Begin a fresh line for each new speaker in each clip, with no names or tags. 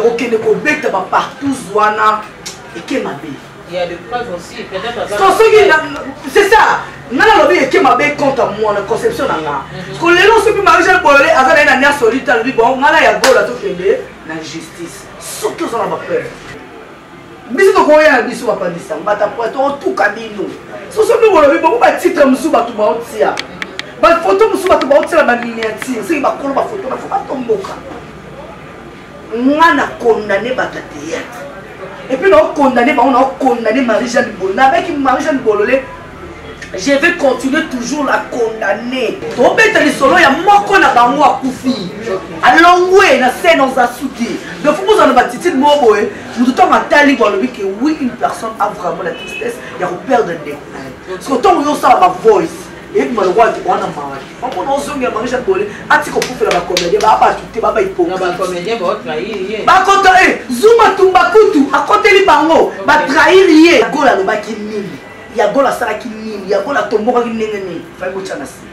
Ok, ne kobeta ba partout zwana et que ma bé.
Il y a des preuves aussi, peut-être.
C'est ça. Nana lobi et que ma bé compte à moi la conception nanga. Parce que les gens se Marie-Jeanne Bololé azana na nia solitaire lui bon ngala ya gola to kende na justice. Surtout ça na ba preuve. Biso to koya na biso ba pandisa mbata po to tout kabino. So so nous lobi bon ba titre musu ba to ba otia. Ba photo musu ba to ba otia ba miniature. C'est ba kolo ba photo na faut pas tomboka. Ngana condamné ba théâtre. Et puis on a condamné Marie-Jeanne Bololé. Avec Marie-Jeanne Bololé, je vais continuer toujours à condamner. On peut être solo, il y a moi qu'on a dans moi Koufi. À l'ongoué, na scène on a soutenu. Donc faut vous en avoir petite mot nous tout en tali pour le que oui une personne a vraiment la tristesse, il y a perdre des. Parce que tant on ça ma voice. Et puis le roi on a marre. On peut nous zonger Marie-Jeanne Bololé, atiko pour faire la comédie, ba tout ba ipo.
Non ba comédien ba trahir.
Ba kota zuma tumbakutu à côté li bango, ba trahir lié. Gola no ba kinini. Ya gola sala kinini, ya gola tomboka kinene. Fa ko chanasi.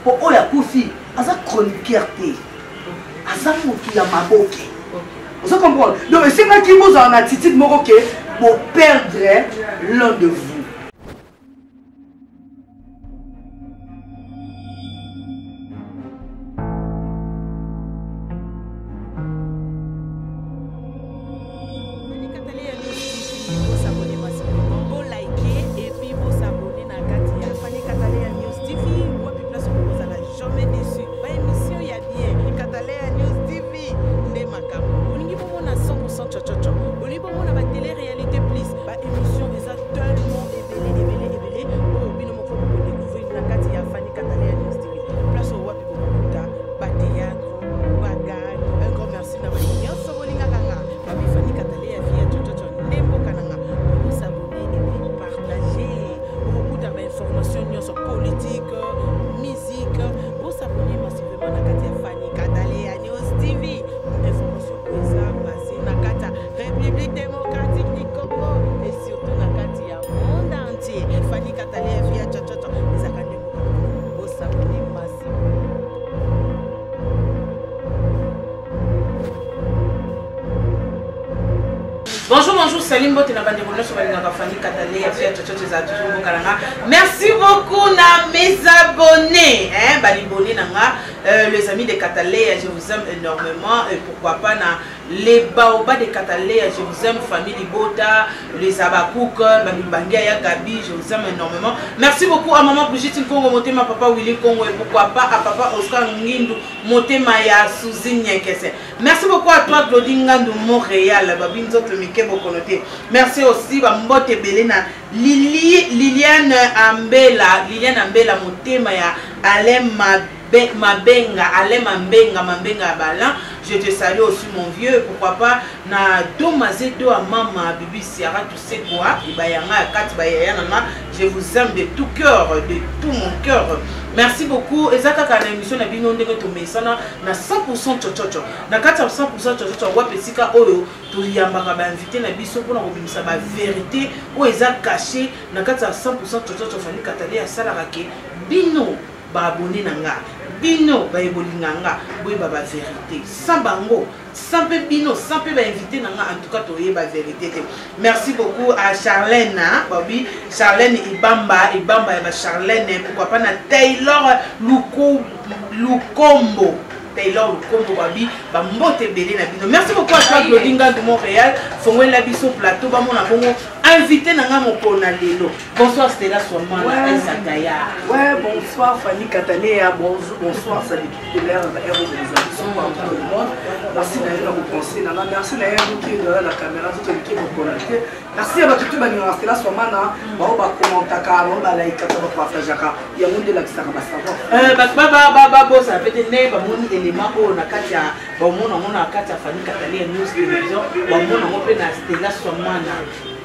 Po oya kufi, aza chroniqueur té. Aza mutu ya maboke. Vous comprenez? Donc c'est moi qui vous en attitude moroké pour perdre l'un de vous.
Bonjour, Salim Bote na bande sur la famille Katalé, merci beaucoup à mes abonnés, les amis de Katalé, je vous aime énormément et pourquoi pas les baobas de Katalé, je vous aime famille Libota, les Abakouk, Bangia Gabi, je vous aime énormément. Merci beaucoup à maman Brigitte Congo, Motema papa Willy Congo et pourquoi pas à papa Oscar Ngindu, Motema ya Suzy Nyekese. Merci beaucoup à toi Claudine de Montréal, Babinzo Mike Bokonote. Merci aussi à Mbote Belena, Liliane Ambela, Motema ya Alem Mabenga, Alem Mambenga Balan. Je te salue aussi mon vieux, pourquoi pas na domazé do à maman Bibi Siara, tu sais quoi, je vous aime de tout cœur, de tout mon cœur. Merci beaucoup. Ezaka kana émission na bino ndenge to mesana na 100% chochocho. Na 100% chochocho wa pesika oyo to yambaka ba invité na biso pour na kobimisa ba vérité o eza caché na 100% chochocho fani Katalé ya salaka ke bino ba abonné nanga. Bino ba ebolinganga boy ba vérité. Sans bango, sans peu bino, sans peu ba invité nanga en tout cas to yeba vérité. Merci beaucoup à Charlène, Bobby, Charlène Ibamba ya Charlène, pourquoi pas na Taylor Lukombo. Taylor Lukombo Babi, ba mbote belé na bino. Merci beaucoup à toi Claudinga de Montréal, Fongwe la biso plateau ba mona bongo invité nanga mokona lelo. Bonsoir Stella Soman na Esakaya.
Ouais, bonsoir Fanny Katalé, bonsoir Salut de l'air héros des habitants par tout le monde. Merci d'ailleurs vous penser nana, merci d'ailleurs qui est derrière la caméra tout qui vous connecter. Merci à tout bani na Stella Soman na ba commentaka, ba like, ba partageaka. Il y a monde de la qui ça va savoir.
Baba bossa peut-être né ba moni élément o na kati ya ba mona Fanny Katalé news télévision ba mona mo pe na Stella Soman.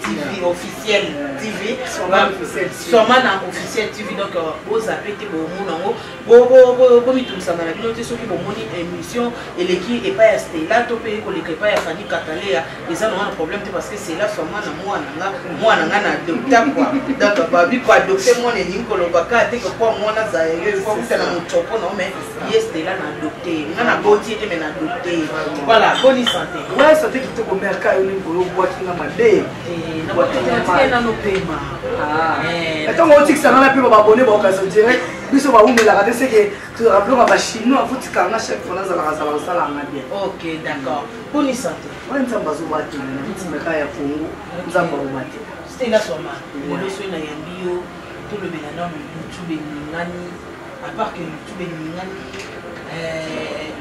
TV officiel TV
sûrement
na officiel TV donc vous appelez que bon monango bon mitumsanga na bino te soki bomoni émission eleki epai ya Stella to pe koleka epai ya Fanny Katalea eza na problème te parce que c'est là sûrement na mwana nga na docteur quoi donc babi ko adopter mwana ni koloba ka te ko mwana za yo ko kutana mutoko no mais Stella na adopter nga na boti te mais na adopter voilà bonne santé
ouais santé qui te commerce yo ni ko boîte na mabe attends on dit que ça n'a pas abonné pour occasion direct biso ba umela ka c'est que tu rappelles ba chinois faut tikanga chaque fois za la sala bien
OK d'accord bonne santé
ouais nzamba zo bati na bitimeka ya Congo nzamba zo bati
c'était là seulement le soin na yambio tout le ménage YouTube ngani à part que YouTube ngani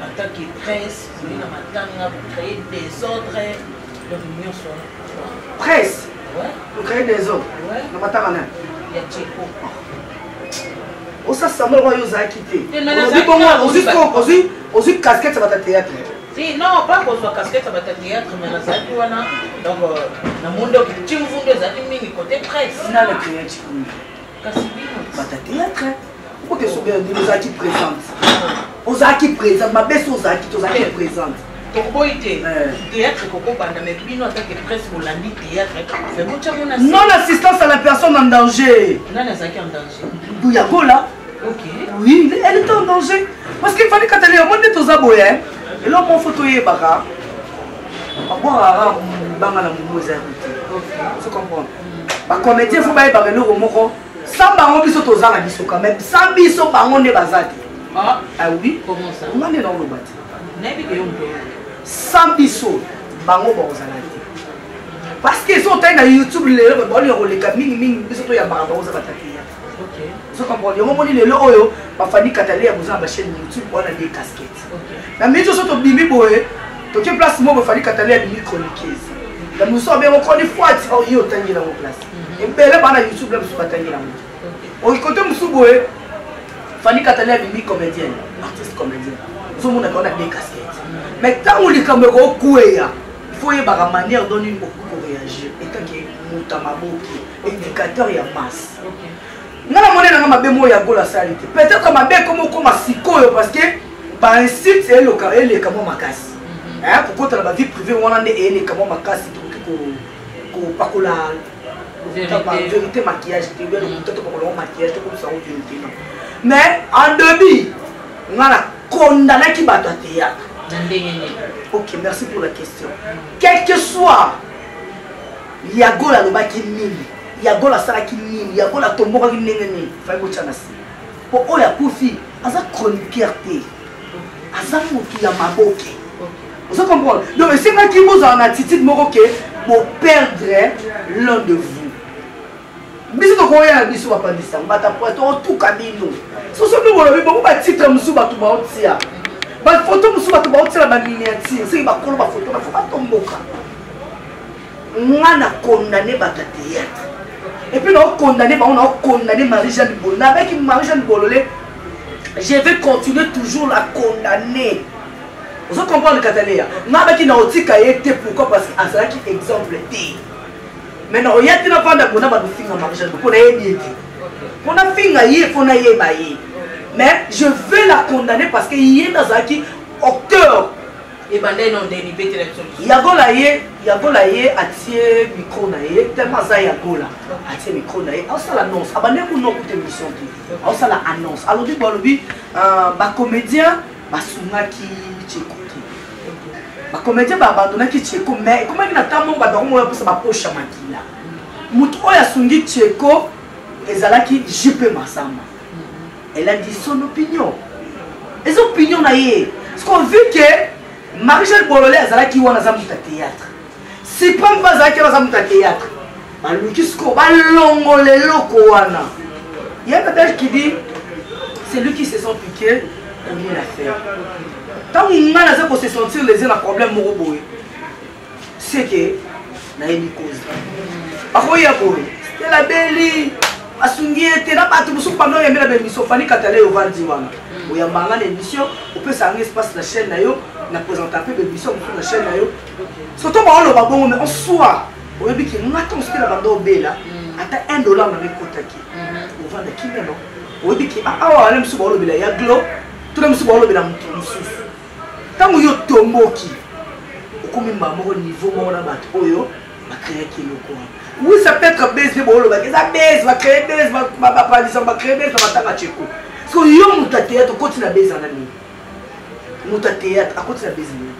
en tant que presse vous na matanga pour créer des ordres de réunion sur
presse.
Ouais.
Pour créer des ordres.
Ouais.
Non, pas ta manette.
Il y a Tcheko.
On s'est semblé voir aux acquittés. On dit casquette, ça va être théâtre.
Si, non, pas qu'on soit casquette, ça va être théâtre, mais la salle, donc, dans le monde, tu me fous des animés côté presse.
Non, le théâtre. Ça va être théâtre. Pourquoi tu es aux acquis présentes? Aux acquis présentes, ma baisse aux acquis présentes.
Théâtre, mais en tant que presse, vous l'avez théâtre.
Non, l'assistance à la personne en danger.
Non, elle est en danger.
Bouyago là.
Ok.
Oui, elle était en danger. Parce qu'il fallait qu'elle ait monté aux aboyens. Et là, mon photo est baka. On va banga la moumouse. Tu comprends? Par comédien, il faut pas y parler au moko. Sans bango biso toza na biso quand même. Sans biso bango ne bazati.
Ah
oui.
Comment ça?
On est dans le bâti.
N'est-ce pas
sans biso bango bozala te parce que so taina YouTube lelo ba lelo le kaming ming biso to ya ba ba ozala takia
OK
so comprendre yo moni lelo oyo ba Fanny Katalea bozala ba chaîne YouTube on a des casquettes
OK
na mizo so to bimi boye to ke place mo ba Fanny Katalea bimi chroniqueuse la muso be mo koni foati o yo tangi na mo place et bele bana YouTube la muso batangi na mo o côté muso boye Fanny Katalea bimi comédienne artiste comédienne so mona on a des casquettes. Mais quand on dit comme il faut y avoir une manière dont il faut réagir. Et tant que nous indicateur il y a masse. Nous avons la salité. Peut-être que comme parce que par un site c'est le cas et comme ma casse. Pourquoi tu as la vie privée on a des comme ma casse pas que la vérité maquillage maquillage comme ça mais en début on a condamné qui bat à théâtre. Ok, merci pour la question. Quel que soit, Yago la loba qui mine, Yago la sala qui mine, Yago la tombora qui nene, Faïbo Tchanasi. Pour Oya Koufi, Aza chroniqueur té, Aza Mouki la maboke. Vous comprenez? Donc, c'est vrai qu'il vous a une attitude moroke pour perdre l'un de vous. Biso to koya biso ba pandisa, mbata poeto tout kabino. So so nous on va ba titre musu ba to ba otia. Ba photo musu ba to ba otia ba miniature, c'est ba kolo ba photo ba fa tomboka. Ngana condamné ba théâtre. Et puis on condamné ba on a condamné Marie-Jeanne Bololé. Avec Marie-Jeanne Bololé, je vais continuer toujours la condamner. Vous comprenez le Katalea? N'a qui n'a otika été pourquoi parce que ça qui exemple T. Maintenant, il y a des gens qui ont fait Marie-Jeanne Bololé. On a fait mais je vais la condamner parce qu'il y a dans un acteur.
Et bandé non délibéré l'élection.
Yagola ye atie micro na ye tellement ça yagola atie micro na ye ça l'annonce abandé pour non écouter émission qui ça la annonce alors du bolobi ba comédien ba sungaki tcheko ba comédien ba abandonné ki tcheko mais comment il attend mon ba donc moi pour ça ba poche makila mutu oya sungi tcheko ezalaki JP Masamba elle a dit son opinion les opinions na ye parce qu'on vu que Marie-Jeanne Bololé azalaki wana za muta théâtre. Si pas bazaki za muta théâtre. Balukisko balongole loko wana. Il y a un adage qui dit c'est lui qui se sent piqué pour mieux la faire. Tant on a ça pour se sentir les un problème moroboé. C'est que na une cause. Akoya boy. C'est la belle asungi était na batu musu pendant ya mela émission Fanny Katalea ovandi wana. Oya manga l'émission, on peut s'en espace la chaîne na yo. On a présenté un peu de mission sur la chaîne. Surtout, on va bon, mais en soi, oyebi ki ngata mosike na bando obela ata $1 na mekotaki ovanda kimia no oyebi ki awa wale mosusu baolobela ya glo tuna mosusu baolobela moto mosusu ntango yo tomboki okomi mbala moko niveau moko na bato oyo bakreaki eloko wana oui ça peut être base nde baolobaki eza base bacrée base bapadisaka bacrée base na matanga cheko so yo moto ateatre okoti na base wana nini moto ateatre akoti na base nini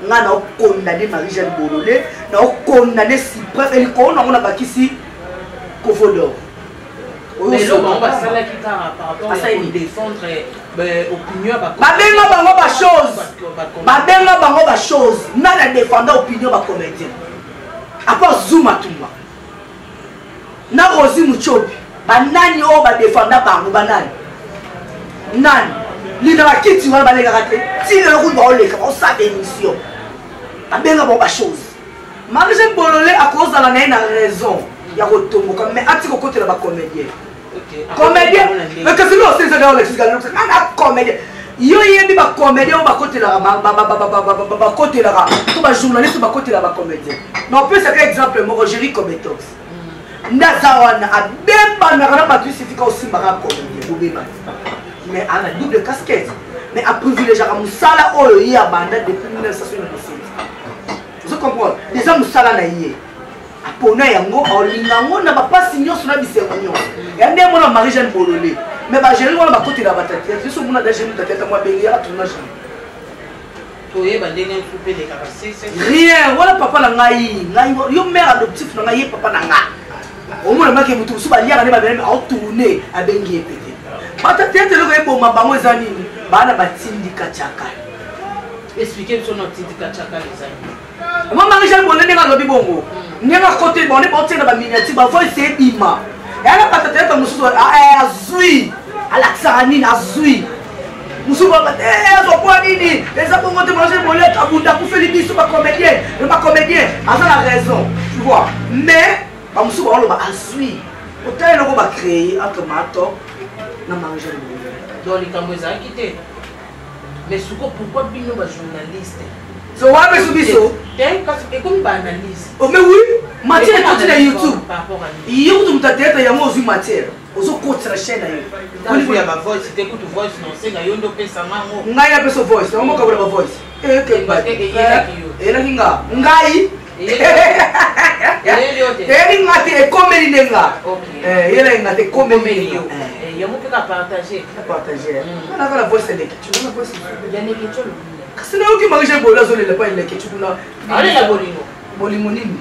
nga na okondane Marie-Jeanne Bololé na okondane Cyprès elikolo nango na bakisi Covodor
mais là on va ça là qui par rapport à défendre opinion
babenga bango ba chose babenga bango ba chose na na défendre opinion ba comédien apa Zuma Tumba na Rosi Muchobi banani o ba défendre bango banani nani lina bakiti wana baleka te ti le ko ba oleka o sa émission babenga bango ba chose Marie-Jeanne Bololé a cause la na raison ya kotomboka mais atiko côté la ba comédien comédien mais que c'est là c'est ça dans l'explication na comédien yo yebi ba comédien ba côté la ba côté la to ba journaliste ba côté la ba comédien non peut c'est exemple mo Roger Cometox ndazawana abemba na kana ba tu sifika aussi ba comédien bobeba mais à la double casquette mais à privilégier à musala oyo ya banda depuis 1967 vous comprenez les gens musala na yé apona yango olingango na bapasi nyonso na bisengo nyonso ya nde mona Marie-Jeanne Bololé mais ba gérer wana bakoti na batati biso mona da gérer tata moi bengi ya tournage
toyeba ndenge soupe de kapasese
rien wala papa na ngai yo mère adoptif na ngai papa na nga au moins maki mutu so ba liaka ne ba bene a tourner a bengi epete batati telo ko eboma bango ezani bana batindika chaka
expliquer sur notre tindika chaka les amis
moi Marie-Jeanne Bololé nga lobi bongo nyenga côté bon ne porter na ba miniature ba voice c'est bima elle a pas tête mususu azui alaxarani azui mususu ba zo kwa nini les abongo de manger Bololé abunda ku feli biso ba comédien a la raison tu vois mais ba mususu ba lo ba azui autant le ko ba créer entre Mato na Marie-Jeanne Bololé
donc les kamweza quitté mais pourquoi bino ba journaliste
so wa be subiso
et comme ba analyse
oh mais oui matière est sur YouTube YouTube mtateta ya mozu matière ozo kotra chaîne yo
on voit ma voix c'était écoute voice non c'est na yondo pesa mango
ngai ya peso voice na moka ba voice ke ba ela kinga ngai ela ngati e komeli nenga ela ngati komeli yo
ya mupeka partager
na la voice elle tu na voice
ya ne kicho
sina uki Marie-Jeanne Bololé zo le pas il est tu na
ale la bolino
bolimo nini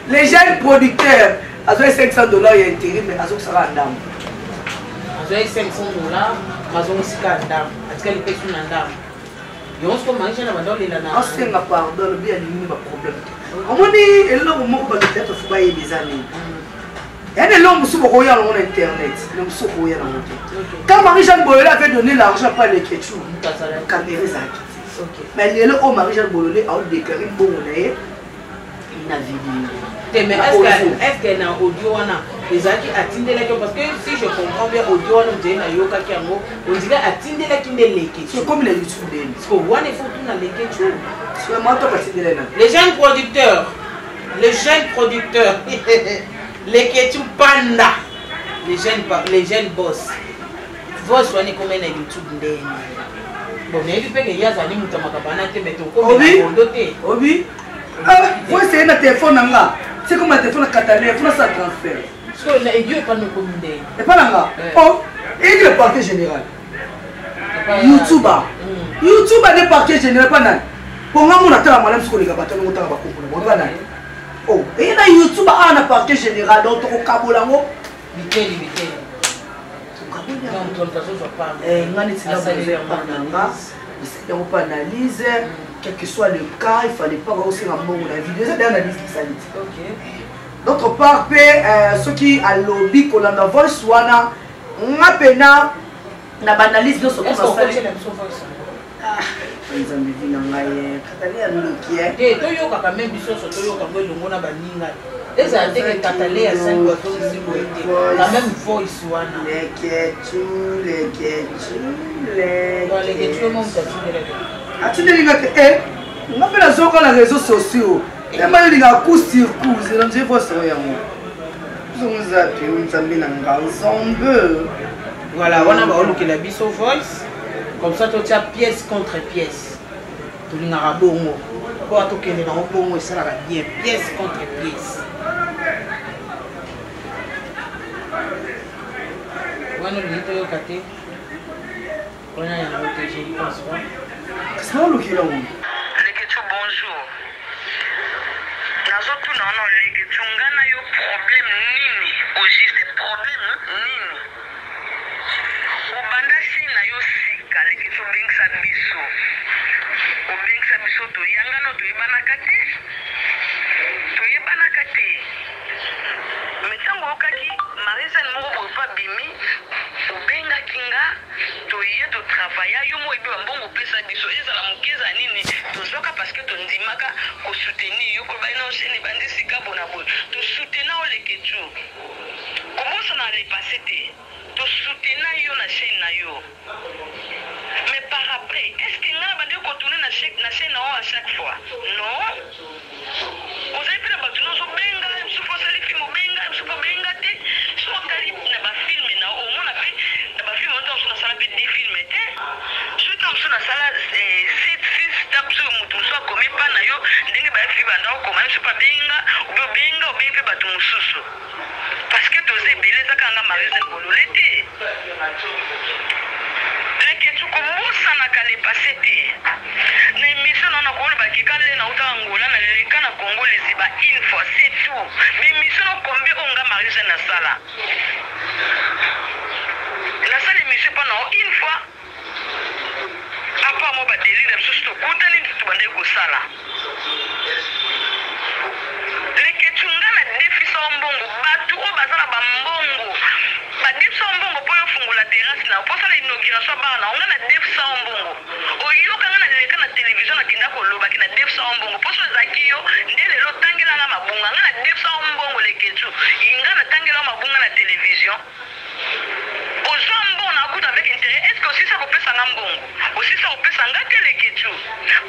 les jeunes producteurs ils 500 $, il y a intérim mais ils ont ndam.
Ils ont 500 $, ils ont sika ndam. Parce que les personnes ndam. Ils ont ce qu'on mange na bandole la na.
On sait pardon le bien ni pas problème. On moni ello mo ba peut-être faut pas y des années. Et les hommes sont royaux sur internet, les hommes sont royaux dans internet. Quand Marie-Jeanne Bololé avait donné l'argent pour l'écriture, caméra ça. Mais les hommes Marie-Jeanne Bololé a déclaré bon on est une vidéo.
Mais est-ce qu'elle a audio les gens qui attendent là parce que si je comprends bien audio on dit na yoka qui amo on dirait attendent là qui ne l'équipe. C'est
comme les YouTube.
Parce que on est foutu dans l'équipe.
C'est moi toi attendent là.
Les jeunes producteurs. Les Ketu Panda, les jeunes boss. Boss, on est comme un YouTube. Bon, mais il fait que y a des gens qui ont
Obi, c'est un téléphone là. C'est comme un téléphone catalan, il faut ça transfert.
Parce que les dieux pas nous commander.
Et pas là. Oh, et le parquet général. YouTube a des parquets général pas là. Pour moi, on attend madame ce qu'on est capable de monter à Bakou. Oh, et là YouTube a un parquet général donc au Kabolango.
Biteli.
On peut analyse, quel que soit le cas, il ne fallait pas aussi un mot la vidéo, c'est l'analyse qui s'allie. D'autre part, ceux qui a lobby qu'on a voice, on a peine na banalise de ce qu'on a fait. Atidelinga que on appelle la zone les réseaux sociaux. Et moi il y a coup sur coup, c'est dans des fois ça y a moi. Nous appelons ensemble.
Voilà, on a que la biso voice. Comme ça, tu as pièce contre pièce. Tu as bon mot. Pour tout qu'il y ait un bon mot, ça va bien. Pièce contre pièce. On a le lit de côté. On a un autre, je ne pense pas.
C'est pas le qui l'a eu.
Bonjour. Nazo tu naona leke chungana yo problem nini au juste problème nini obanda si na yo sika leke chungingsa biso obingsa biso to yangano to yebana kate metango okaki marisa ni moko pa bimi obenga kinga to ye to travailler yo mo ebe mbongo pesa biso ezala mukeza nini tozoka parce que tondimaka ko soutenir yo ko baina oseni bandisi ka bona bo to soutenir o leketu comment ça n'allait passer to soutenir yo na chaîne na yo mais par après est-ce que nga bande ko tourner na chaîne à chaque fois non vous avez pris la batuno so benga so fo sali film benga so fo benga te so kali na ba film na o mona pe na ba film on so sala pe des films te so tam so na sala 7 taps mutu so komi pa na yo ndenge ba fi banda ko ma so pa benga o benga pe batu mususu parce que toze beleza kanga marize bololete leketu komusa na kale pasete na émission na ko ba kikale na uta ngola na leleka na Congo liziba une fois c'est tout mais émission combien onga marize na sala la salle émission pendant une fois apa mo ba délire surtout kutani tu bande ko sala leketu ngana defisa mbongo batu o bazala ba mbongo ba defisa mbongo po yo fungula terrasse na po sala inauguration bana ngana defisa mbongo oyo kanga na leka na télévision na kinda ko loba kina defisa mbongo po so zakiyo ndele lo tangela na mabunga ngana defisa mbongo leketu ingana tangela mabunga na télévision ozombo na kuta avec intérêt est-ce que aussi ça kopesa ngambongo aussi ça kopesa ngake leketu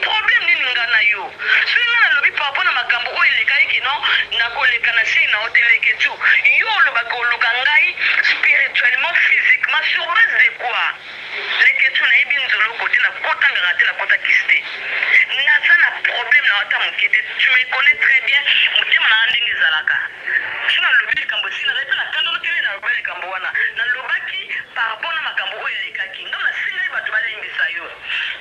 problème nini ngana yo so ngana lobi papa na makambo o eleka iki non na koleka na sei na oteleketu yo loba ko luka ngai spirituellement physiquement sur base de quoi leketu na ibi nzolo côté na kota ngate na kota kiste naza na problème na wata mokete tu me connais très bien motema na ndenge zalaka sina lobi kambo sina rete na kando kele na lobi kambo wana na lobaki par rapport na makambo o elekaki ngam na singa bato balengisa yo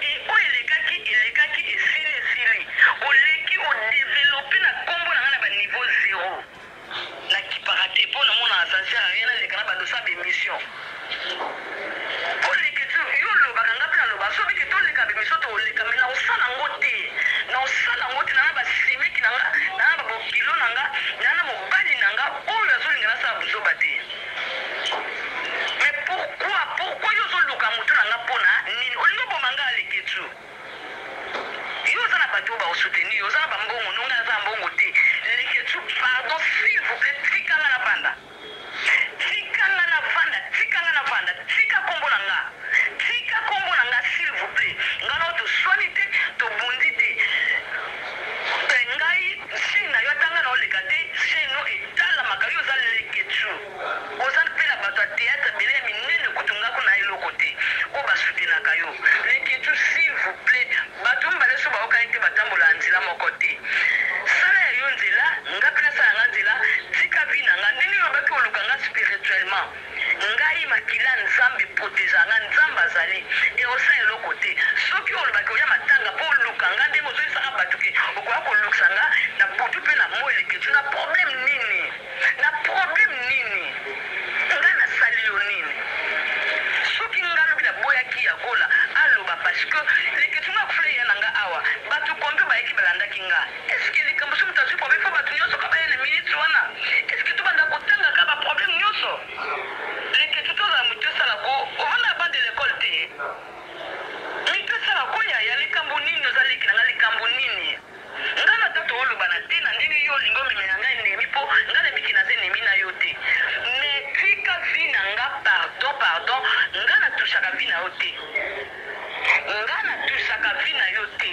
et o elekaki esili oleki o développer na kombo na ngana ba niveau 0 na kiparate po na mona ascension rien na lekana ba dosa be mission oleki tu yo lobaka ngapi na loba so biki to leka be mission to oleka mais na osala ngote na ba simeki na ba bokilo na nga na mobali na nga oyo azolingana sa buzoba te. Mais pourquoi yo zoluka mutu na nga pona nini olingo bomanga leketu yo zana bato ba soutenir yo zana bambongo nonga za mbongo te leketu pardon s'il vous plaît tikanga na vanda tika kombo na nga s'il vous plaît ngana to soigner to bundi te ngai sina yo tanga na oleka te sino etala makali yo za leketu ozan pela bato théâtre bele minene kutunga ko na iloko te ko basutena kayo leketu s'il vous plaît bato mbale so ba okaite batambola nzila moko te sala yo nzela ngapena sala nzela tika vina nga ndeni yo vie na yo te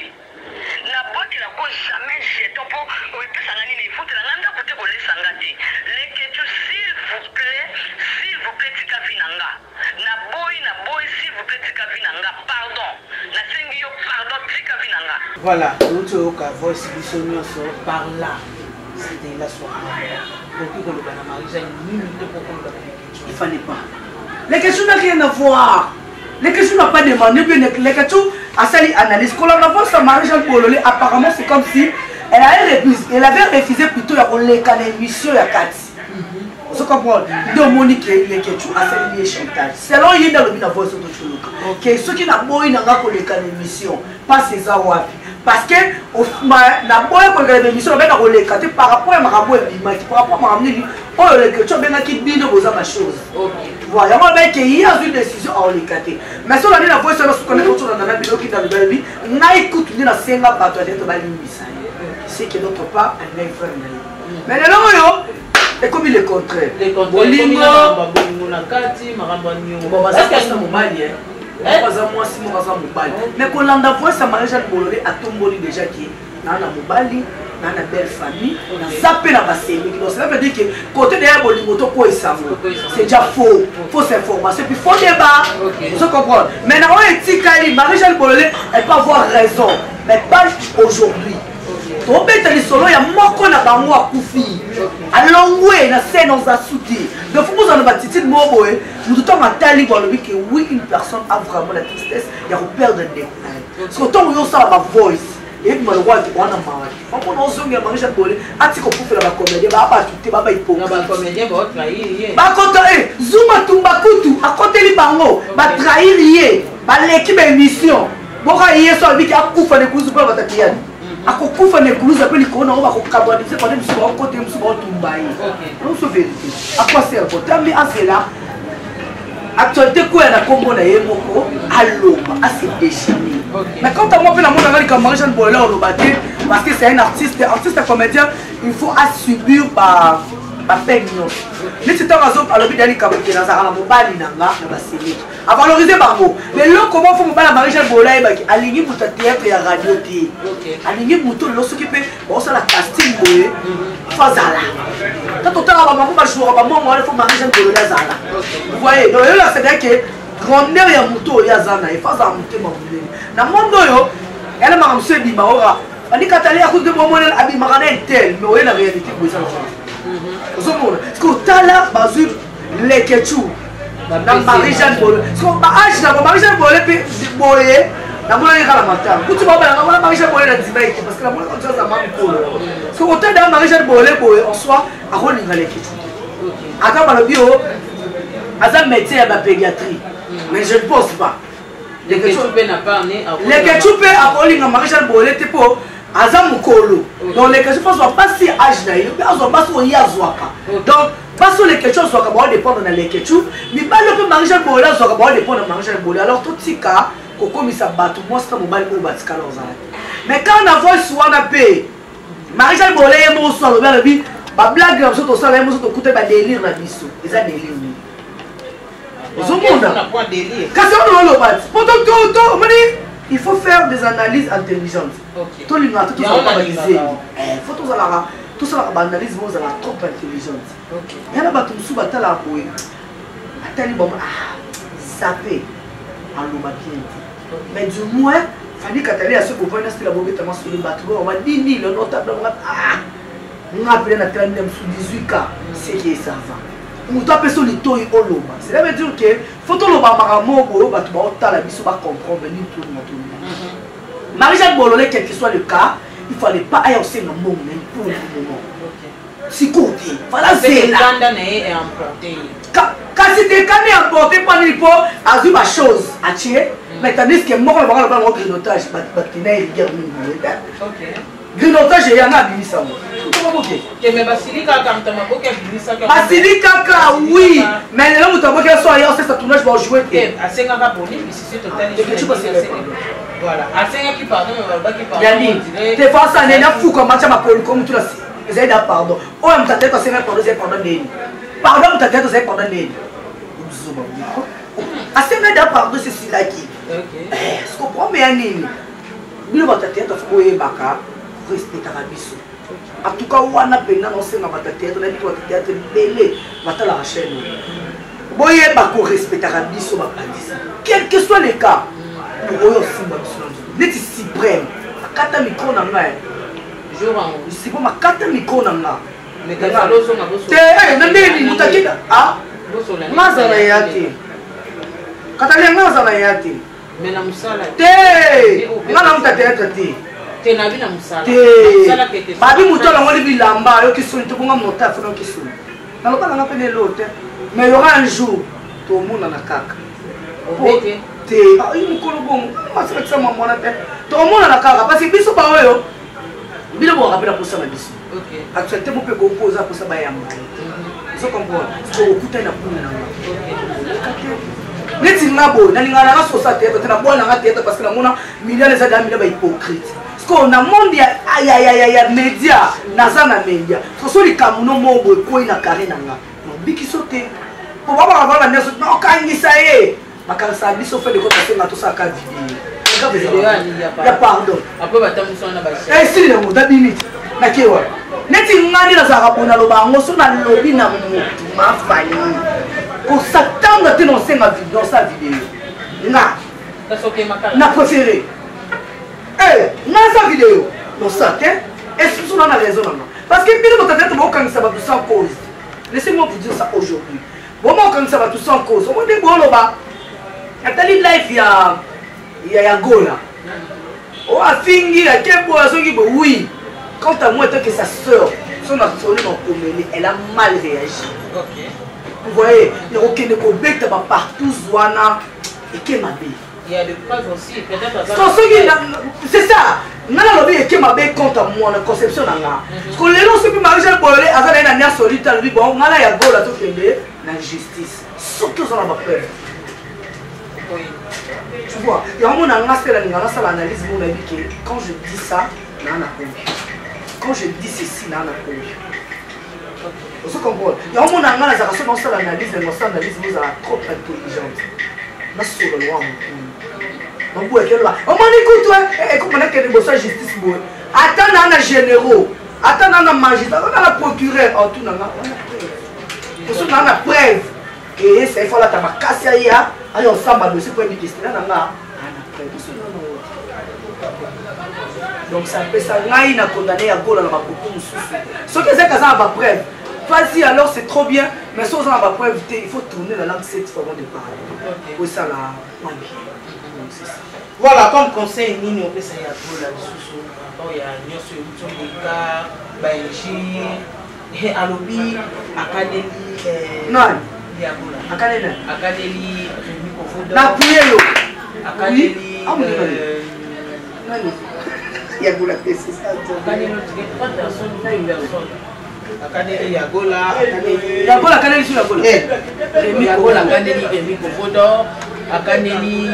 na boîte la ko jamais jeton po o pesa ngani ne faut la nganda kote ko lesanga te leketu s'il vous plaît tika vinanga na boy s'il vous plaît tika vinanga pardon na sengi yo pardon tika vinanga.
Voilà nous ka voice biso nyonso par là c'était la soirée donc ko le bana Marie-Jeanne minute pour ko le
il fallait pas. Les questions n'ont rien à voir. Les questions n'ont pas demandé. Les questions, à cette analyse, quand on a vu sa Marie-Jeanne Bololé, apparemment c'est comme si elle avait refusé plutôt l'émission à 4. Vous comprenez? Donc Monique, les questions à cette chantage. Selon il y a le voix sur le que ceux qui n'ont pas eu l'émission, pas ces awapi. Parce que na boya ko ngala émission ba ko le kate par rapport à marabo et bimaki par rapport à mamni oh le que tu bien qui bino boza ma chose. OK. Voilà, moi ben que il y a une décision à le kate. Mais sur la voix sur le connaît autour dans la bino qui dans le baby, na écoute ni na senga pato de ba limisa. C'est que d'autre part un frère. Mais le yo et comme il est contraire.
Les bolingo na kati marabo nyongo. Bon ça c'est mon mali hein.
Mais quand on a vu sa Marie-Jeanne Bololé a tombé déjà qui na mobali na belle famille ça peut la passer donc cela veut dire que côté derrière bolingo to ko esango c'est déjà faux fausse information puis faux débat vous comprenez mais na on etikali Marie-Jeanne Bololé elle peut avoir raison mais pas aujourd'hui to beta li solo ya moko na bango akufi alongwe na scène on a soutenu donc faut vous en batiti moboé nous tout en tali pour le que oui une personne a vraiment la tristesse il y a perdre des parce que tant on ça ma voice et puis le roi on a marre on a zonga Marie-Jeanne Bololé atiko pour faire la comédie ba tout ba ipo
na ba comédien ba trahir
ba kota zuma tumba kutu a côté li bango ba trahir yé ba l'équipe émission boka yé so bi ki akufa ne kuzu pa batakiani akokufa ne kuluza pe likona on va kokaboniser pendant que nous côté nous sommes tumbaye non c'est vérité à quoi sert pour terminer à cela actualité quoi na kombo na yemoko aloba à se déchaîner mais quand on fait la monde avec Marie-Jeanne Bololé on le parce que c'est un artiste comédien il faut subir par peine mais c'est un raison à l'objet d'aller comme qui dans la mobile nanga na basili à valoriser barbo mais là comment faut mobile Marie-Jeanne Bololé ba aligner pour théâtre et radio ti aligner pour tout le s'occuper bon ça la casting boye fazala quand on t'a ba maman ba jouer ba maman il faut Marie-Jeanne Bololé zala vous voyez donc là c'est dire que grandeur ya muto ya zana et faza muté mamule na mondo yo elle m'a monsieur bima ora ani katali ya kude momo na abi magana tel mais ouais la réalité boye ça parce que tala bazul les ketchou na Marie-Jeanne Bololé parce que ba âge na Marie-Jeanne Bololé pe boye na mona ni kala matanga kuti ba ba Marie-Jeanne Bololé na dibaï parce que la mona on ça m'a polo parce que autant dans Marie-Jeanne Bololé boye en soi a rolinga les ketchou aka ba le bio aza métier à la pédiatrie mais je ne pense pas
les ketchou pe na pas né
les ketchou pe a rolinga Marie-Jeanne Bololé te po aza mukolo donc les questions sont pas si âge na yo mais azo baso yazwaka donc baso les questions sont ba dépendre na les questions mais ba le Marie-Jeanne Bololé sont ba dépendre na Marie-Jeanne Bololé alors tout tika kokomisa bato mostra mobile ko batika lozala mais quand on a voice wana pe Marie-Jeanne Bololé mo so lo ba bi ba blague na so to sala mo so to kuta ba délire na biso eza délire ni ozomona kasi on lo ba poto to mani il faut faire des analyses intelligentes. Tout le monde, tout ça, faut tout ça, analyse, vous avez trop intelligente. Il y a des gens qui la bouée. Attendez, bon, zapper, en l'obédience. Mais du moins, Fanny Katali a ce qu'on voit, c'est la bobette tellement sur le bateau. On m'a dit 10 000, notable, on a appelé la 30 sous 18 cas, c'est qui est ça va. On doit appeler ça le taux et oloba. Cela veut dire que faut que l'on comprendre venir tout le monde. Marie-Jeanne Bololé, quel que soit le cas, il ne fallait pas aller au sein de mon moment pour le moment. Si côté, voilà c'est là. Quand c'était quand il est emporté par les pauvres, a vu ma chose à tirer. Mais tandis que moi, on va avoir un grignotage, grignotage, il y en a mis ça. Basilika, oui, mais là, vous avez soit ailleurs, c'est ça, tournage va jouer.
Voilà, à 5 qui pardon,
Yannick, des fois, ça n'est pas fou comme match à ma pole, comme tout là. Vous avez pardon. Oh, on t'a dit que c'est pardon, c'est pardon. Pardon, on t'a dit que c'est pardon. À 5 pardon, c'est celui-là qui. Est-ce qu'on prend bien Yannick? bino batateatre foboye baka respectera biso en tout cas wana pena non senga batateatre na biko batateatre belé batala chaîne boye bako respectera biso bapandisi quel que soit le cas oyo simba biso neti suprême akata micro na ngai
jour en
c'est pour makata micro na nga
mais quand lozo na boso
te na ndeni mutakita ah mazala yati kata lenga mazala yati
mais na musala
te ngana mutateatre te
te na bina musala
musala kete babi mutola ngoli bilamba yo kisuni to bonga mota fona kisuni na loba nga pene lote mais il y aura un jour tout le monde na kaka te ah il mukolo bon masaka ça maman na te tout le monde na kaka parce que biso ba oyo bino bo rapela pour ça na biso
OK
actuellement mo pe ko poser pour ça ba yamba so comprendre so okuta na kuna na neti ngabo na lingana ka société to na bona nga tete parce que na mona millions les amis ba hypocrite parce que na monde ya média na za na média so li kamuno mo bo ko ina kare na nga no biki sote po baba baba neso na okangisa ye makanisa biso fait de quoi parce que na to sa ka vidéo ya pardon
après batamuso na ba
si le mo dabini na kewa neti ngani na za ka bona lo bango so na lobi na mutu mafani pour s'attendre à dénoncer ma vie dans sa vidéo. Na préféré. Dans sa vidéo. Dans sa tête. Est-ce que vous avez raison? Parce que bien votre tête, vous ça va tout sans cause. Laissez-moi vous dire ça aujourd'hui. Bon, quand ça va tout sans cause. On dit bon là-bas. Il y a des live, il y a Gola. Oh, à Fingi, à quel point oui. Quant à moi, tant que sa soeur, son absolument promenée, elle a mal réagi.
OK.
Vous voyez, il y a aucun écobecte partout, Zouana, et qui m'a dit.
Il y a des preuves aussi, peut-être.
C'est ça. Nana lobi et qui m'a dit contre moi, la conception d'un gars. Parce que les gens qui m'ont dit, Bolé, avec un air solitaire, lui, bon, on a la gola tout fait, la justice. Surtout sur la preuve.
Oui.
Tu vois, il y a un moment où on a l'analyse, mon avis, que quand je dis ça, nana quand je dis ceci, nana vous comprenez? Il y a un moment où on a l'analyse, l'analyse vous a trop intelligente. On a sur le roi. On m'a dit écoute, on a que des justice. Attends, on a généraux, attends, on a magistrat, on a la procureur, on a la preuve. Et c'est il faut la tabakassia, il y a un samba dossier pour une question. Donc ça fait ça, il a condamné à Gola dans ma beaucoup. Ce que c'est que ça va preuve. Vas-y, alors c'est trop bien, mais sans en avoir preuve, il faut tourner la langue 7 fois avant de parler. Oui, ça là.
Voilà, comme conseil, Nini, on peut s'y appeler là-dessus. Il y a une sur Mika, Baïchi, Alobi, Akadeli.
Non,
Akadeli, Rémi Kofodo.
N'appuyez-le.
Akadeli.
Il y a Gola, c'est ça.
Akadeli, trois personnes, une personne. Akadeli Yagola,
Yagola Akadeli sur Yagola.
Rémi Yagola Akadeli Rémi Kofodo, Akadeli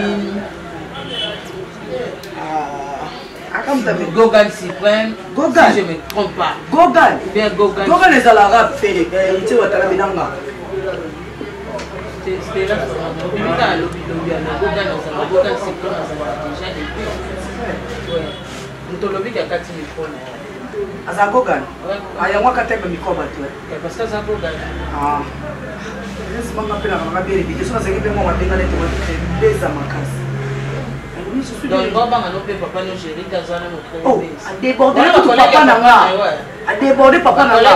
Gogan Suprême.
Gogan.
Si je ne me trompe pas.
Gogan.
Bien Gogan.
Gogan les Arabes fait héritier de la Binanga.
C'était là. Gogan Suprême déjà et puis Ntolobi qui a 4 micros.
Aza Gogan. Aya mwaka tembe mikoba tu.
Parce que ça Gogan.
Ah. Laisse moi m'appeler à ma belle vie. Je suis avec moi on dégaler pour des amakas.
Donc baba ngano pe papa no chéri kazana no trop.
Oh, a déborder papa nanga. A déborder papa nanga.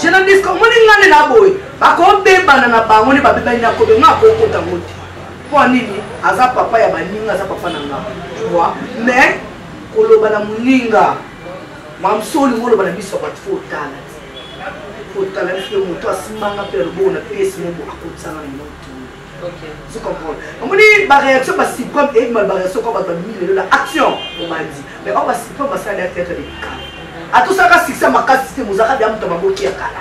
Je n'en dis que moi ngane na boy. Ba ko beba na bango ni ba beba ina ko be ngako ko tamoti. Pour nini aza papa ya baninga aza papa nanga. Tu vois? Mais koloba na muninga. Mamsoli ngolo bana biso ba fotala. Fotala ni moto asimanga pe robona pe simbo akotsana ni moto.
OK.
Tu comprends? On me dit ma réaction va si comme et ma réaction comme va mille la action on m'a dit. Mais on va si comme ça la tête de cas. À tout ça ka succès ma casse système muzaka bien mto maboki ya kala.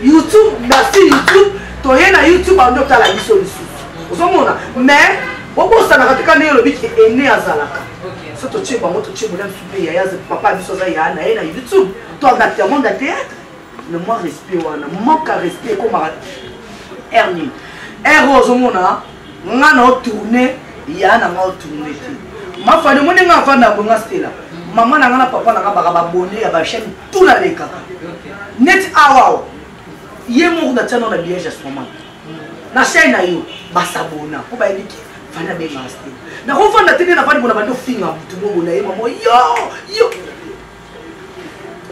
YouTube merci YouTube to yena YouTube ando tala biso biso. Ozomona mais bobo sana katika ndio le biki ene azalaka.
OK.
So to cheba moto cheba na super ya yaze papa biso za ya na YouTube. Toi acteur monde de théâtre. Le moins respect wana manque à respect comme Ernie. Heureusement, on a tourné, il y a un tourné. ma famille mon nga fa na bonga stela maman na nga papa na nga ba bonné ya ba chaîne tout la leka net awa ye mo na tano na liège à ce moment na chaîne na yo ba sabona ko ba yiki fana be nga stela na ko fanda tene na fani bona bando finga tout bongo na ye maman yo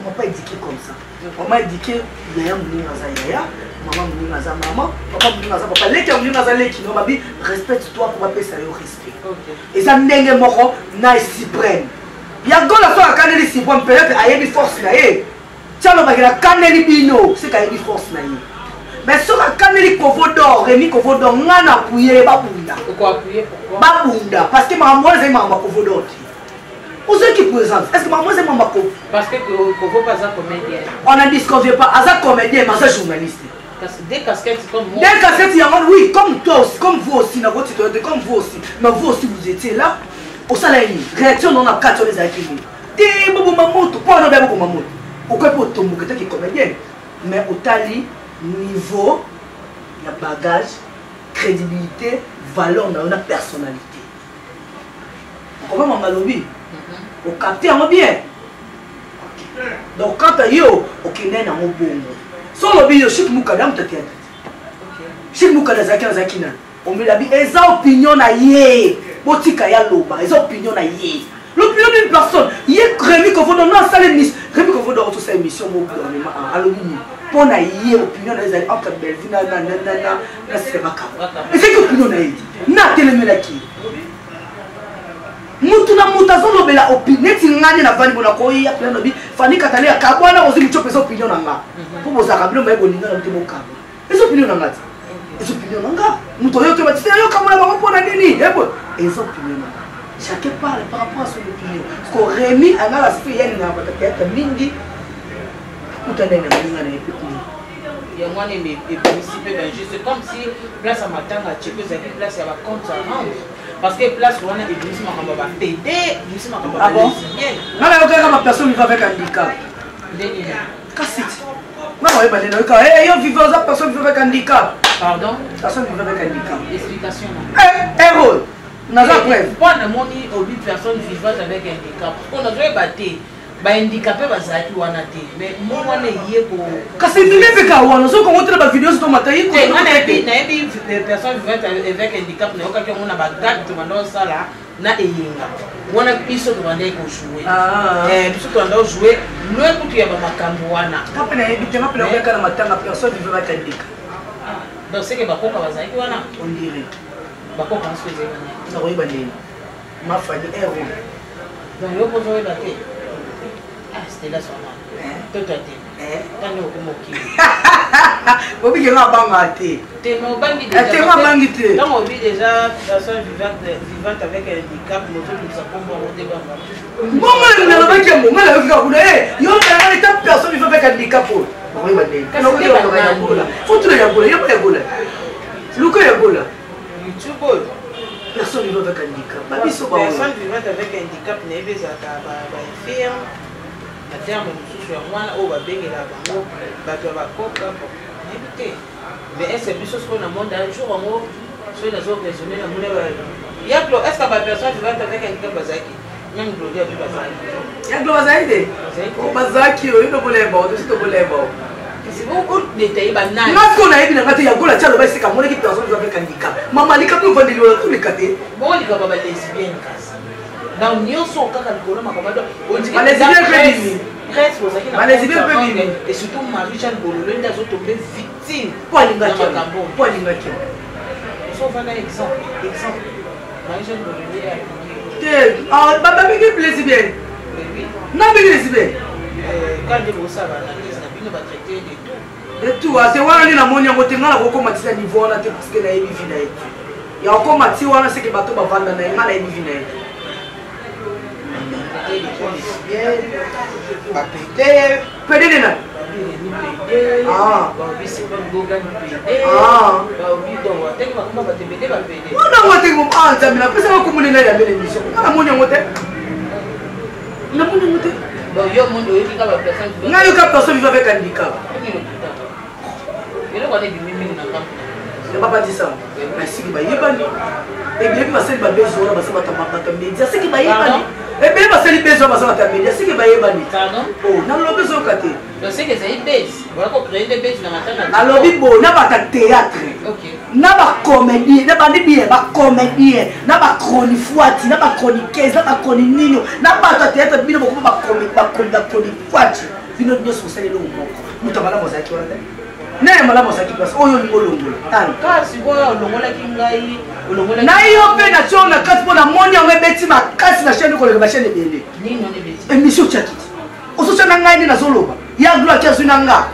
on m'a pas éduqué comme ça on m'a éduqué yaya mouninga za yaya maman mouninga za maman papa mouninga za papa leki mouninga za leki no babi respecte-toi pour appeler ça yo respect et ça ndenge moko na suprême ya gola so akaneli suprême peut-être ayebi force na ye tiano bakela kaneli bino c'est kayebi force na ye mais so akaneli kovodor remi kovodor ngana puye babunda
pourquoi appuyer pourquoi
babunda parce que maman za mama kovodor où ceux qui présentent est-ce que maman c'est maman ko
parce que Kovo pas un comédien
on ne disconvient pas à ça comédien mais ça journaliste
des casquettes comme moi
des casquettes oui comme toi aussi comme vous aussi comme vous aussi mais vous aussi vous étiez là au salaire réaction dans la 4 les acquis des bobo mamoto pas non bobo mamoto au quoi pour ton bouquet qui est comédien mais au tali niveau la bagage crédibilité valeur dans la personnalité comment on lobby au capter en bien donc quand yo ok nena mo bongo so lobby yo chik mukadam tatia chik mukada zakina on me labi eza opinion na ye botika ya loba eza opinion na ye l'opinion d'une personne ye Rémi Kovodo non ça les miss Rémi Kovodo auto sa émission mo gouvernement à lobby pour na ye opinion na ezali entre Belvina na Sebaka et c'est que opinion na ye na telemela ki mutu na mutazo lobela opinion tingani na vani bona ko ya plan lobi fani katale ya kabwana ozi mucho pesa opinion na nga pour bozaka bino ba bolinga na mtemo ka ezo opinion na nga ezo opinion na nga muto yo ke batisi yo kamona ba pona nini ebo ezo opinion na nga chacun parle par rapport à son opinion ko Rémi anga la sifi yani na bataka mingi utana na minga na opinion
il y a moi les principes c'est comme si place à matanga tcheko za place ya ba compte à rendre parce que place on a église makamba ba PD église makamba ba lesbienne
ngala yo kaka ma personne vivant avec handicap
ndeni
kasiti ngala yo balena yo ka yo vivant avec personne vivant avec handicap
pardon
personne vivant avec handicap
explication
héros naza preuve
pour na moni obi personne vivant avec handicap on a joué batté ba handicapé bazaki wana te mais mo wana yeko
kasi vile ka wana so ko ngotela ba video so matai ko
na ebi personne vivant avec handicap na yoka ke mona ba gag to mando sala na eyenga wana biso to bande ko jouer biso to ando jouer no ekutu ya ba makambo wana
kapena ebi te mapela ko kana matanga personne vivant avec handicap
donc c'est que ba koka bazaki wana
on dirait
ba koka nso ezena
na ko ibane ma fani héros
donc yo ko jouer baté c'était là son nom. Tout à fait. Quand nous avons moqué.
Obi que ma banga té.
Té no bangi
déjà. Té ma bangi té.
Donc on vit déjà personne vivante avec un handicap, nous nous savons au débat.
Maman ne l'a pas dit maman l'a vu comme eh yo ta état personne vivant avec handicap. Oui badé. Quand on dit on va bola. Faut tout le bola, yo pas bola. Luko ya bola.
YouTube.
Personne vivant avec handicap.
Personne vivante avec handicap n'est pas ba infirme. La terme sur moi au babengela bango bato bakoka éviter mais est-ce que chose qu'on a monde un jour en haut sur les autres raisonner la monnaie il y a est-ce que ma personne vivant avec un handicap bazaki même gloria du bazaki
ya globazaki o bazaki yo ino bolemba o to bolemba
c'est beaucoup détaillé banal
na ko na ebina ngati ya gola tshalo ba sika mona ki personne vivant avec handicap mama lika no vandeli wala tous les catés
bon lika baba lesbienne kasi na nyonso kaka likolo makamado et surtout Marie-Jeanne Bololo ndazo tomber victime
pour alingaki
so vana exemple Marie-Jeanne Bololo
te baba bigi plaisir bien na bigi lesbienne
quand de bossa analyse na bino ba traiter de
tout c'est wana ni na moni yango te ngala ko matisa niveau na te parce que na yebi vina yetu ya ko mati wana c'est que bato bavanda na ngala yebi vina yetu PD na wana wote kuanza mina pesa wako muni na ya mbele mission kana muni ngote na muni ngote
yo mundo yebi ka ba personne
ngayo ka personne vivant avec handicap
ele kwa debi mimi na kampo
n'a pas dit ça. Mais si il va y aller, et bien il va se faire besoin, il va se mettre en média. C'est qu'il va y aller. Et bien il va se faire besoin, il va se mettre en média. C'est qu'il va y aller. Oh, non, non, besoin de côté.
Je sais que c'est une base. Voilà qu'on crée des bases dans la tête.
Alors, il n'y a pas de théâtre. Il n'y a pas de comédie, il n'y a pas de comédie, il n'y a pas de chronique fouati, il n'y a pas de chronique caisse, il n'y a pas de chronique nino, il n'y a pas de théâtre, il n'y a pas de chronique fouati. Il n'y a pas de social et l'homme. Nous t'avons la mosaïque. N'est pas la mosaïque parce qu'on est au longo.
Car si vous avez longo la kingai, longo la.
Naïo fait nation na casse pour la monnaie on met bêtis ma casse la chaîne de la chaîne de Bélé.
Ni non de bêtis.
Émission tchakit. Au social nangai na solo. Ya gloire qui a su nanga.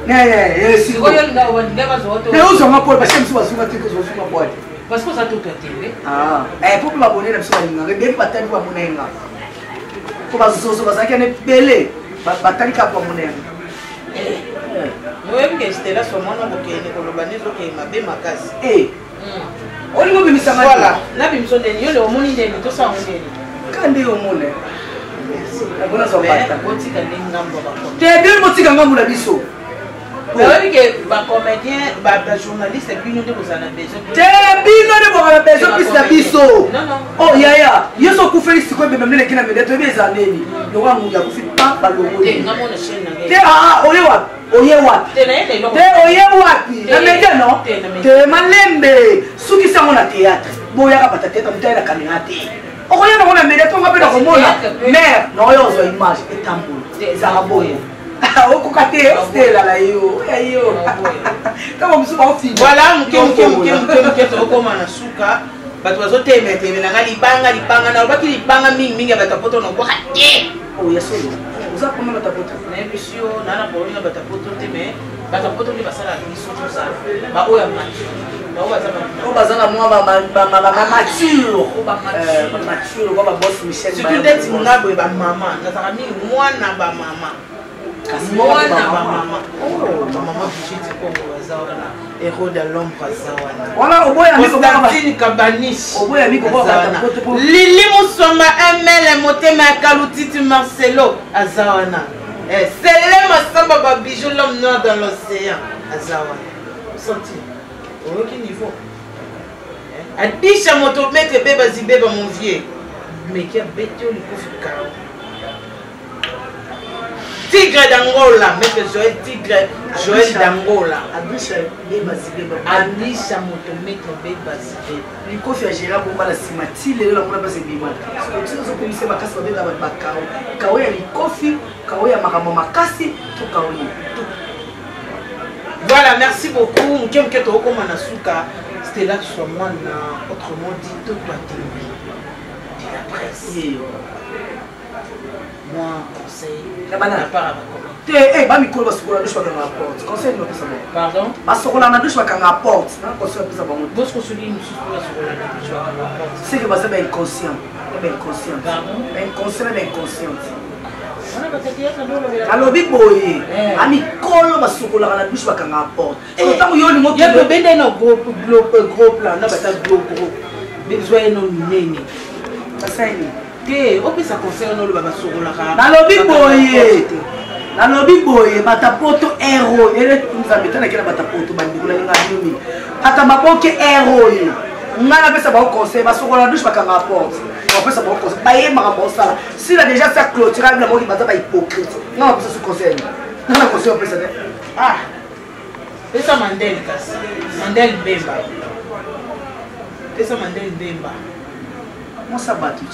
Si vous avez
nga wandika zoto.
Mais où sont ma pote parce que je suis que je suis ma pote.
Parce que ça tout à TV.
Ah, pour m'abonner na so nga. Bien pas tant pour monenga. Ko ba zo ba zakane Bélé. Ba talika pour monenga.
Moi même que c'était là sur mon nom que ne kolobani zo ke mabe makasi.
Oli mo bimisa ngani.
Voilà, na bimso ndeni yo le omoni ndeni to sa ndeni.
Kandi yo mone. Merci. Abona so bata.
Botika ndingambo ba ko.
Te bien botika ngambo na biso.
Oui que ba comédien, ba journaliste et puis nous devons en besoin.
Te bino de boka besoin plus na biso.
Non non.
Oh yaya, yeso ku Félix ko be memle kina me to be zaneni. Yo wa mu ya ku fi pa ba logo.
Te ngamo na chaîne na.
Te oye wa. Oye wa.
Te na ele
Te oye wa pi. Na media no. Te malembe. Suki sango na théâtre. Boya ka pata théâtre mutaya na kamera te. Okoya na kona media to ngabe na komona. Mais no yo zo image etambula. Za boya. Okokate stela la yo. Ayo. Kama msuba ofi.
Voilà, mke to koma na suka. Bato bazoteme teme na ngali banga na baki libanga mingi batapoto na kwa te.
Oh yeso. Uza koma batapoto.
Na emission na polina batapoto teme. Batapoto ni basala biso tout ça. Ba oya match. Ba oya zama.
O bazana mwa ba mature. O ba mature ko ba boss Michel.
Surtout d'être ngabo ba maman. Na zama mi mwana ba mama. Mwana ba mama. Oh, mama Brigitte Kongo bazawana. Héros de l'ombre bazawana.
Voilà, oboya miko ba
Constantine Kabanish.
Oboya miko ba batapoto.
Lili Musoma ML Motema Kalutiti Marcelo azawana. C'est Massamba ba bijou l'homme noir dans l'océan azawana. Senti. Au quel niveau? Adisha motomètre beba zibeba mon vieux. Mais qui a bêté le coup Tigre d'Angola, maître Joël Tigre, Joël d'Angola.
Adisha beba zibeba.
Adisha motomètre beba zibeba.
Ni kofi agera bomba la simati lelo la mona base bima. Parce que zo komisa makasi ba beta ba kao. Kao ya ni kofi, kao ya makambo makasi, to kao ni.
Voilà, merci beaucoup. Mke to koma na suka. C'était là sur moi autrement dit tout toi TV. De la presse. Moi conseil
La banane
par
te ba mikolo basokola na douche bakanga porte. Conseil no pesa bon.
Pardon?
Basokola na douche bakanga porte. Na conseil pesa bon.
Vos conseillers nous sur la douche bakanga porte.
C'est que basa ba inconscient. Ba inconscient.
Pardon?
Ba inconscient, ba inconscient.
On a pas été là
alobi boye amikolo basokola na douche bakanga porte. Tant yo ni mo
ya be bende no gros plan na bata gros besoin no nene.
Ça y
Te opesa conseil no lo baba sokola ka.
Nalobi boye batapoto héros ele nzambe tana kila batapoto bandikula linga nyomi ata maboke héros ngana pesa ba conseil basokola douche bakanga porte on pesa ba conseil ba yema ka sala si la déjà ça clôturer la boki bata ba hypocrite ngana pesa su conseil ngana conseil on pesa
Ah pesa Mandel kasi Mandel Bemba pesa Mandel Bemba
mon sabatu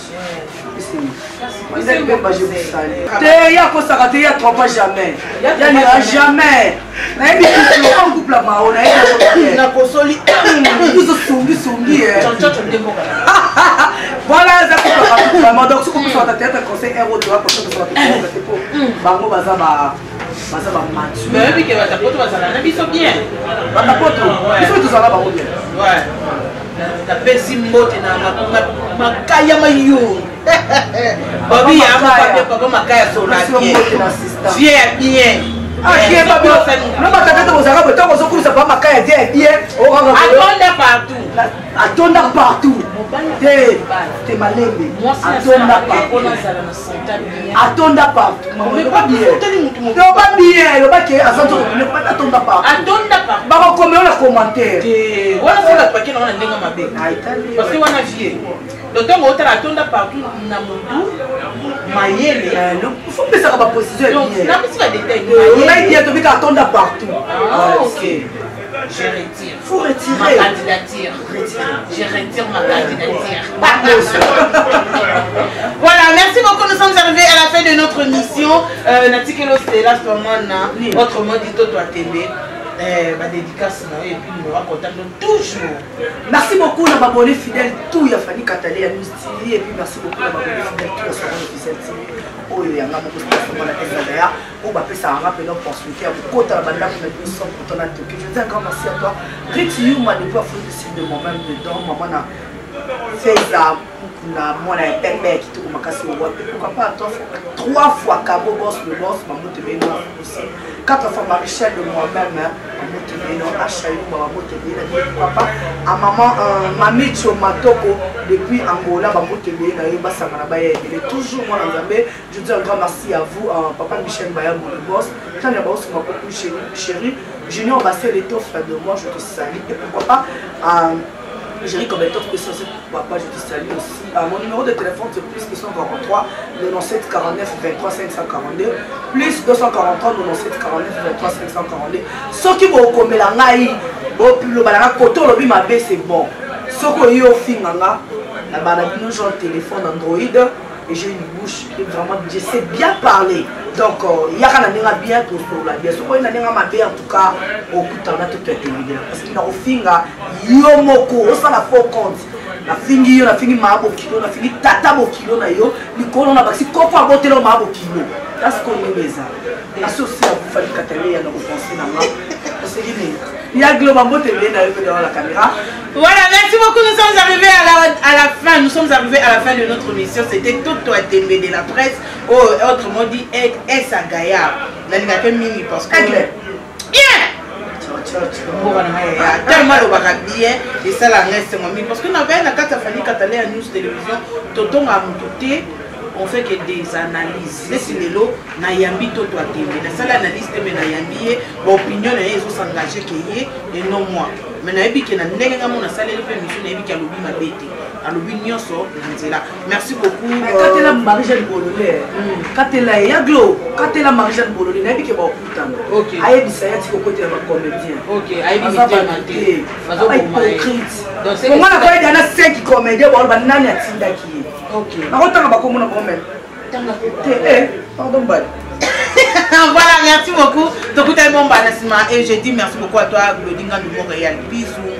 Mandel Bemba je vous salue te ya ko saka te ya trompe jamais ya n'ira jamais na ebi en couple la mao na ebi
na kosoli
biso sungi
chancho ndemboka
voilà ça couple vraiment donc ce qu'on peut faire tête conseil héros tu vois pour que ça te pour bango baza ba mature
mais oui que batapoto bazala na biso bien
batapoto biso tozala bango bien
ouais la pesi mbote na makaya mayo babi ya papa makaya sona bien bien
Atonda partout. T'es malade. Atonda partout. Pas bien. Pas bien. Atonda partout. Bah comme on a commenté.
Voilà c'est la paquet on a ndenge mabe. Parce que on a vie. Donc on a atonda partout na mutu. Mayele.
Il faut que ça va position.
Donc na petit va détail.
On a dit à toi atonda partout.
OK. Je retire.
Faut retirer
ma candidature. Je retire ma candidature. Voilà, merci beaucoup. Nous sommes arrivés à la fin de notre mission. Natikelo Stella Somana, autrement dit Toto Atembe. Ma dédicace et puis nous racontons toujours.
Merci beaucoup à m'abonner fidèle tout ya Fanny Katalé à News TV et puis merci beaucoup à m'abonner fidèle tout à son officiel TV. Oh il y a un beaucoup de la Tanzania où va ça un rappel opportunité à vous côté la bande pour mettre 100 pour ton atelier. Je dis un grand merci à toi. Riti you m'a depuis à faire de moi-même dedans maman a fait ça na mwana ya pembe qui tout makasi au wapi pourquoi pas toi 3 fois Cabo boss le boss maman te met aussi 4 fois Marichel de moi-même maman te met non Achaïou maman te met pourquoi pas à maman Mami Chomatoko depuis Angola maman te met na yoba sangana ba ya toujours moi Nzambe. Je dis un grand merci à vous papa Michel Bayambo le boss tant ya boss ma beaucoup chérie Junior Bassel et toi frère de moi je te salue et pourquoi pas j'ai comme étant spécialisé pour papa, je te salue aussi. Mon numéro de téléphone c'est plus 243 97 49 23 542 plus 243 97 49 23 542. Ce qui va comme la ngai, le balanga koto lobi mabe c'est bon. Ce que yo finganga, la balabino genre téléphone Android et j'ai une bouche et vraiment je sais bien parler. Donc il y a un bien pour la bien. Ce qu'on a mabe en tout cas au coup t'en as tout évident parce qu'il a au finga yo moko ça la faux compte. La fingi yo la fingi mabo kilo la fingi tata bo kilo na yo likolo na basi koko abotelo mabo kilo. That's ce qu'on est ça. Associé à vous Fanny Katalé à nos pensées na moi. C'est qu'il il y a globalement télé na yo devant la caméra.
Voilà, merci beaucoup. Nous sommes arrivés à la fin. Nous sommes arrivés à la fin de notre mission. C'était Toto Atembe de la presse. Autrement dit, Essa Gaïa. Mini parce que. Bien! Tellement le bien et ça la reste parce que nous avons la carte Fanny Katalé à News Télévision. Toto a monté. On fait que des analyses. Les lots na yambi Toto Atembe. La seule analyse mais na yambi opinion na ils sont engagés et non moi. Mais na yebi que na ndenge ngamo na salle le permission na yebi que alobi mabete. Alobi nyonso nzela. Merci beaucoup.
Quand elle a Marie-Jeanne Bololé. Quand elle a Yaglo, quand elle a Marie-Jeanne Bololé, na yebi que ba okutan. OK. Ayebi ça yati ko côté na comédien. OK. Ayebi bitemante. Fazo hypocrite. Donc c'est moi na koyeda na 5 comédiens ba nani atindaki. OK. Na kotanga ba komona même. Pardon, bad.
Voilà, merci beaucoup. Et je dis merci beaucoup à toi, Glodinga de Montréal. Bisous.